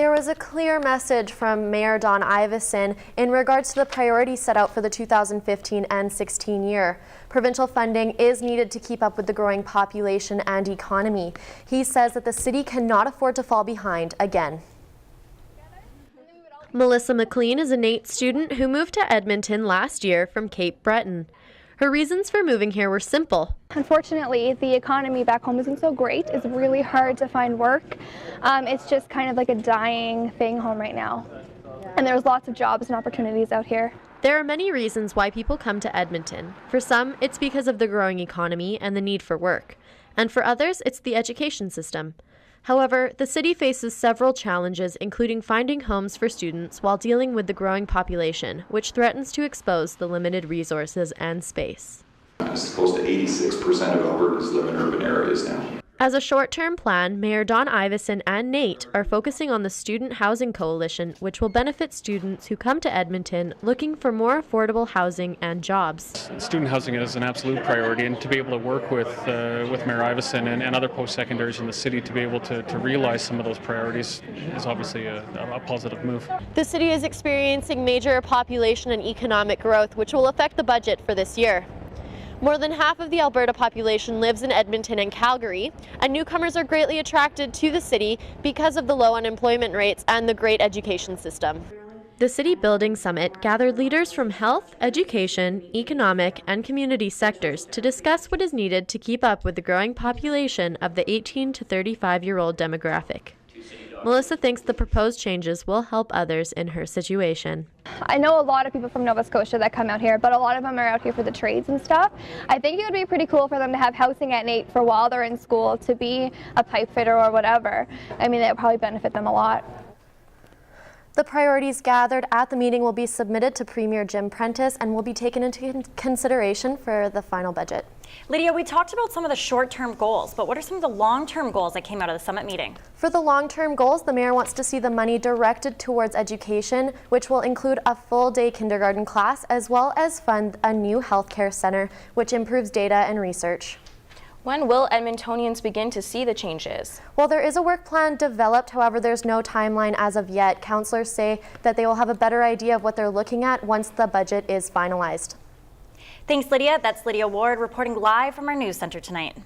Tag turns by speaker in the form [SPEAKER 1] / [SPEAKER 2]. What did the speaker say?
[SPEAKER 1] There was a clear message from Mayor Don Iveson in regards to the priorities set out for the 2015 and 16 year. Provincial funding is needed to keep up with the growing population and economy. He says that the city cannot afford to fall behind again. Melissa McLean is a NAIT student who moved to Edmonton last year from Cape Breton. Her reasons for moving here were simple.
[SPEAKER 2] Unfortunately, the economy back home isn't so great. It's really hard to find work. It's just kind of like a dying thing home right now. And there's lots of jobs and opportunities out here.
[SPEAKER 1] There are many reasons why people come to Edmonton. For some, it's because of the growing economy and the need for work. And for others, it's the education system. However, the city faces several challenges, including finding homes for students while dealing with the growing population, which threatens to expose the limited resources and space.
[SPEAKER 3] It's close to 86% of Albertans live in urban areas now.
[SPEAKER 1] As a short-term plan, Mayor Don Iveson and NAIT are focusing on the Student Housing Coalition, which will benefit students who come to Edmonton looking for more affordable housing and jobs.
[SPEAKER 4] Student housing is an absolute priority, and to be able to work with Mayor Iveson and other post-secondaries in the city to be able to realize some of those priorities is obviously a positive move.
[SPEAKER 1] The city is experiencing major population and economic growth, which will affect the budget for this year. More than half of the Alberta population lives in Edmonton and Calgary, and newcomers are greatly attracted to the city because of the low unemployment rates and the great education system. The City Building Summit gathered leaders from health, education, economic, and community sectors to discuss what is needed to keep up with the growing population of the 18 to 35-year-old demographic. Melissa thinks the proposed changes will help others in her situation.
[SPEAKER 2] I know a lot of people from Nova Scotia that come out here, but a lot of them are out here for the trades and stuff. I think it would be pretty cool for them to have housing at NAIT for while they're in school, to be a pipe fitter or whatever. I mean, that would probably benefit them a lot.
[SPEAKER 1] The priorities gathered at the meeting will be submitted to Premier Jim Prentice and will be taken into consideration for the final budget.
[SPEAKER 5] Lydia, we talked about some of the short-term goals, but what are some of the long-term goals that came out of the summit meeting?
[SPEAKER 1] For the long-term goals, the mayor wants to see the money directed towards education, which will include a full-day kindergarten class, as well as fund a new healthcare center, which improves data and research.
[SPEAKER 6] When will Edmontonians begin to see the changes?
[SPEAKER 1] Well, there is a work plan developed, however, there's no timeline as of yet. Councillors say that they will have a better idea of what they're looking at once the budget is finalized.
[SPEAKER 5] Thanks, Lydia. That's Lydia Ward reporting live from our news center tonight.